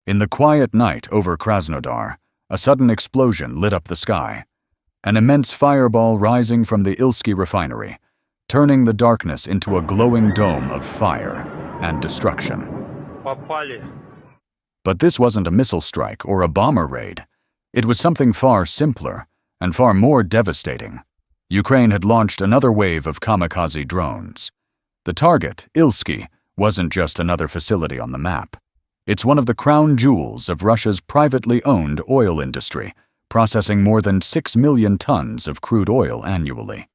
In the quiet night over Krasnodar, a sudden explosion lit up the sky. An immense fireball rising from the Ilski refinery, turning the darkness into a glowing dome of fire and destruction. But this wasn't a missile strike or a bomber raid. It was something far simpler and far more devastating. Ukraine had launched another wave of kamikaze drones. The target, Ilski, wasn't just another facility on the map. It's one of the crown jewels of Russia's privately owned oil industry, processing more than 6 million tons of crude oil annually.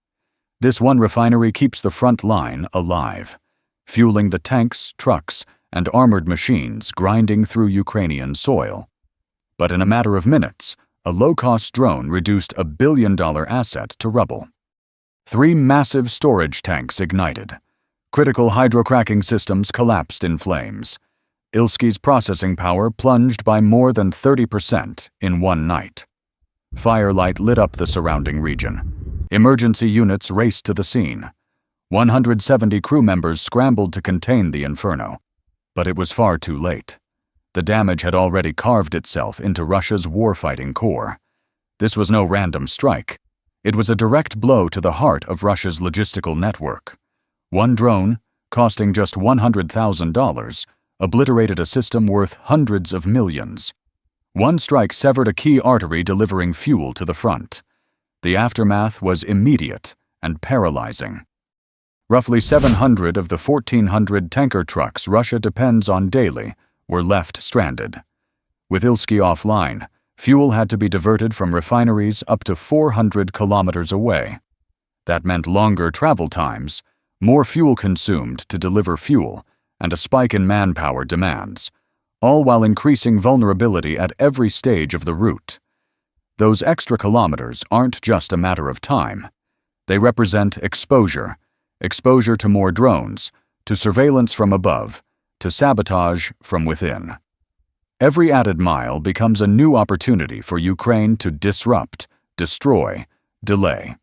This one refinery keeps the front line alive, fueling the tanks, trucks, and armored machines grinding through Ukrainian soil. But in a matter of minutes, a low-cost drone reduced a billion-dollar asset to rubble. 3 massive storage tanks ignited. Critical hydrocracking systems collapsed in flames. Ilski's processing power plunged by more than 30% in one night. Firelight lit up the surrounding region. Emergency units raced to the scene. 170 crew members scrambled to contain the inferno. But it was far too late. The damage had already carved itself into Russia's warfighting core. This was no random strike. It was a direct blow to the heart of Russia's logistical network. One drone, costing just $100,000, obliterated a system worth hundreds of millions. One strike severed a key artery delivering fuel to the front. The aftermath was immediate and paralyzing. Roughly 700 of the 1,400 tanker trucks Russia depends on daily were left stranded. With Ilski offline, fuel had to be diverted from refineries up to 400 kilometers away. That meant longer travel times, more fuel consumed to deliver fuel, and a spike in manpower demands, all while increasing vulnerability at every stage of the route. Those extra kilometers aren't just a matter of time. They represent exposure to more drones, to surveillance from above, to sabotage from within. Every added mile becomes a new opportunity for Ukraine to disrupt, destroy, delay.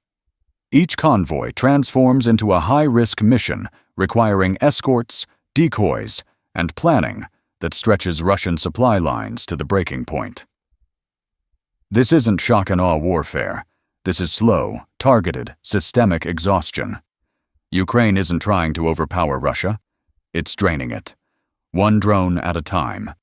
Each convoy transforms into a high-risk mission requiring escorts, decoys, and planning that stretches Russian supply lines to the breaking point. This isn't shock-and-awe warfare. This is slow, targeted, systemic exhaustion. Ukraine isn't trying to overpower Russia. It's draining it, one drone at a time.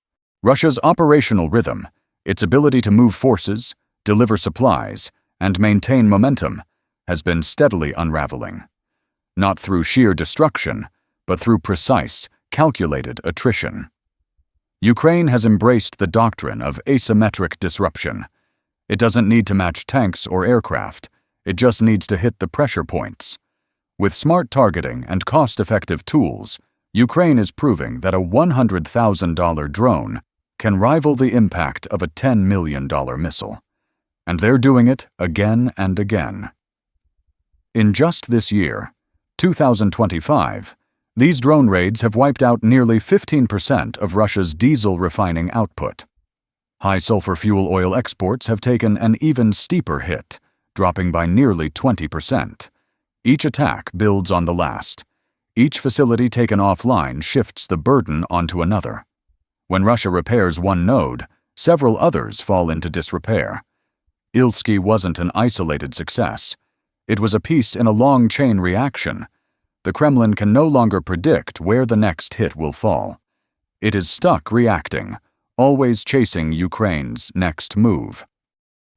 Russia's operational rhythm, its ability to move forces, deliver supplies, and maintain momentum, has been steadily unraveling. Not through sheer destruction, but through precise, calculated attrition. Ukraine has embraced the doctrine of asymmetric disruption. It doesn't need to match tanks or aircraft, it just needs to hit the pressure points. With smart targeting and cost-effective tools, Ukraine is proving that a $100,000 drone can rival the impact of a $10 million missile. And they're doing it again and again. In just this year, 2025, these drone raids have wiped out nearly 15% of Russia's diesel refining output. High-sulfur fuel oil exports have taken an even steeper hit, dropping by nearly 20%. Each attack builds on the last. Each facility taken offline shifts the burden onto another. When Russia repairs one node, several others fall into disrepair. Ilski wasn't an isolated success. It was a piece in a long-chain reaction. The Kremlin can no longer predict where the next hit will fall. It is stuck reacting, always chasing Ukraine's next move.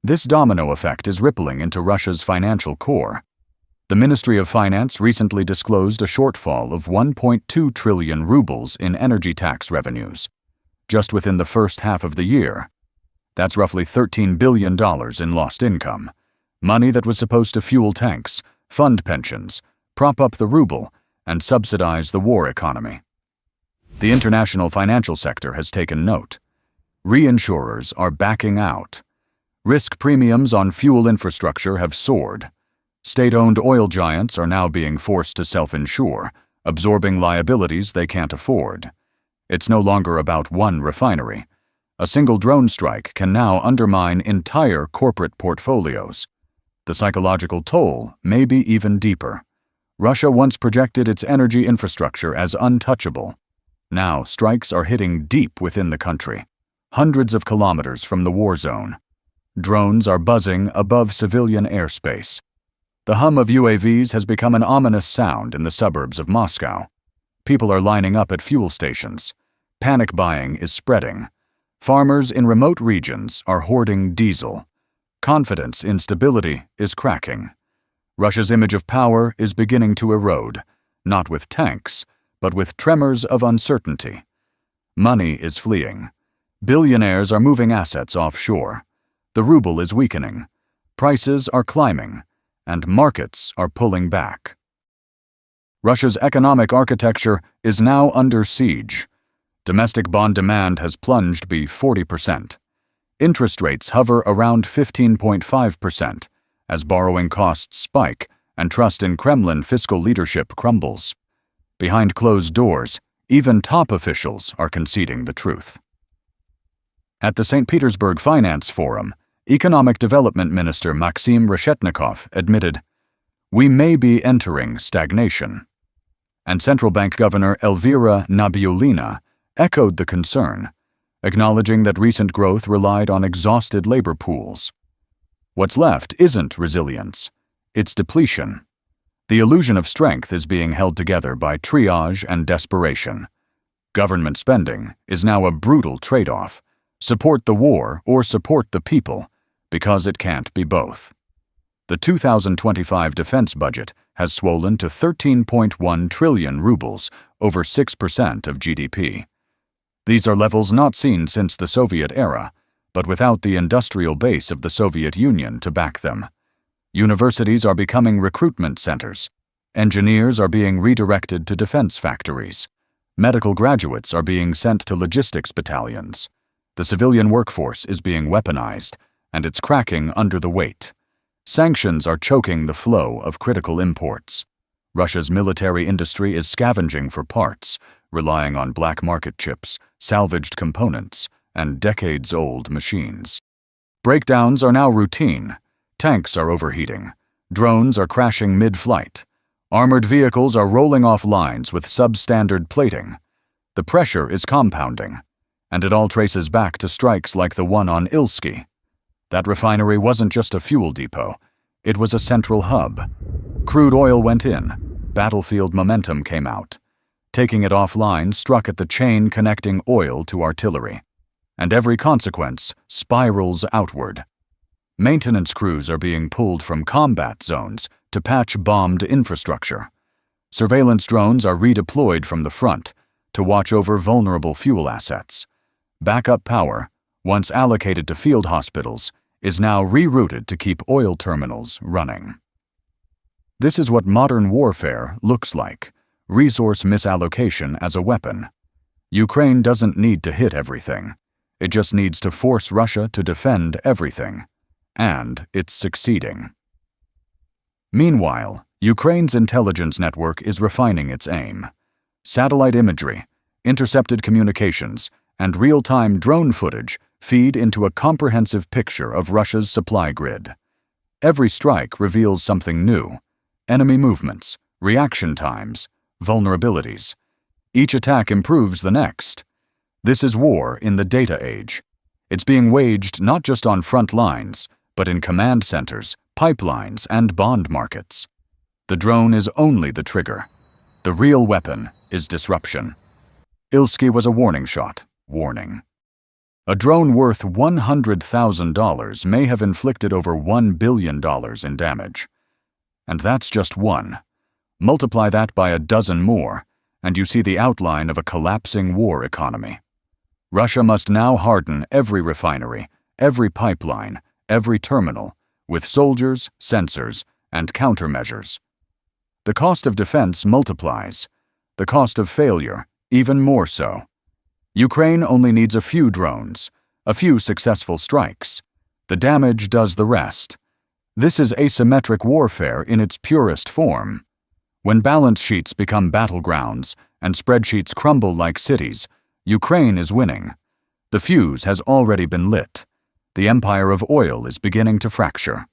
This domino effect is rippling into Russia's financial core. The Ministry of Finance recently disclosed a shortfall of 1.2 trillion rubles in energy tax revenues, just within the first half of the year. That's roughly $13 billion in lost income, money that was supposed to fuel tanks, fund pensions, prop up the ruble, and subsidize the war economy. The international financial sector has taken note. Reinsurers are backing out. Risk premiums on fuel infrastructure have soared. State-owned oil giants are now being forced to self-insure, absorbing liabilities they can't afford. It's no longer about one refinery. A single drone strike can now undermine entire corporate portfolios. The psychological toll may be even deeper. Russia once projected its energy infrastructure as untouchable. Now strikes are hitting deep within the country. hundreds of kilometers from the war zone. Drones are buzzing above civilian airspace. The hum of UAVs has become an ominous sound in the suburbs of Moscow. People are lining up at fuel stations. Panic buying is spreading. Farmers in remote regions are hoarding diesel. Confidence in stability is cracking. Russia's image of power is beginning to erode, not with tanks, but with tremors of uncertainty. Money is fleeing. Billionaires are moving assets offshore. The ruble is weakening. Prices are climbing, and markets are pulling back. Russia's economic architecture is now under siege. Domestic bond demand has plunged by 40%. Interest rates hover around 15.5% as borrowing costs spike and trust in Kremlin fiscal leadership crumbles. Behind closed doors, even top officials are conceding the truth. At the St. Petersburg Finance Forum, Economic Development Minister Maxim Reshetnikov admitted, "We may be entering stagnation." And Central Bank Governor Elvira Nabiullina echoed the concern, acknowledging that recent growth relied on exhausted labor pools. What's left isn't resilience, it's depletion. The illusion of strength is being held together by triage and desperation. Government spending is now a brutal trade-off. Support the war or support the people, because it can't be both. The 2025 defense budget has swollen to 13.1 trillion rubles, over 6% of GDP. These are levels not seen since the Soviet era, but without the industrial base of the Soviet Union to back them. Universities are becoming recruitment centers. Engineers are being redirected to defense factories. Medical graduates are being sent to logistics battalions. The civilian workforce is being weaponized, and it's cracking under the weight. Sanctions are choking the flow of critical imports. Russia's military industry is scavenging for parts, relying on black market chips, salvaged components, and decades-old machines. Breakdowns are now routine. Tanks are overheating. Drones are crashing mid-flight. Armored vehicles are rolling off lines with substandard plating. The pressure is compounding, and it all traces back to strikes like the one on Ilski. That refinery wasn't just a fuel depot, it was a central hub. Crude oil went in, battlefield momentum came out. Taking it offline struck at the chain connecting oil to artillery, and every consequence spirals outward. Maintenance crews are being pulled from combat zones to patch bombed infrastructure. Surveillance drones are redeployed from the front to watch over vulnerable fuel assets. Backup power, once allocated to field hospitals, is now rerouted to keep oil terminals running. This is what modern warfare looks like: resource misallocation as a weapon. Ukraine doesn't need to hit everything. It just needs to force Russia to defend everything. And it's succeeding. Meanwhile, Ukraine's intelligence network is refining its aim. Satellite imagery, intercepted communications, and real-time drone footage feed into a comprehensive picture of Russia's supply grid. Every strike reveals something new: enemy movements, reaction times, vulnerabilities. Each attack improves the next. This is war in the data age. It's being waged not just on front lines, but in command centers, pipelines, and bond markets. The drone is only the trigger. The real weapon is disruption. Ilski was a warning shot. Warning. A drone worth $100,000 may have inflicted over $1 billion in damage. And that's just one. Multiply that by a dozen more, and you see the outline of a collapsing war economy. Russia must now harden every refinery, every pipeline, every terminal, with soldiers, sensors, and countermeasures. The cost of defense multiplies. The cost of failure, even more so. Ukraine only needs a few drones, a few successful strikes. The damage does the rest. This is asymmetric warfare in its purest form. When balance sheets become battlegrounds and spreadsheets crumble like cities, Ukraine is winning. The fuse has already been lit. The empire of oil is beginning to fracture.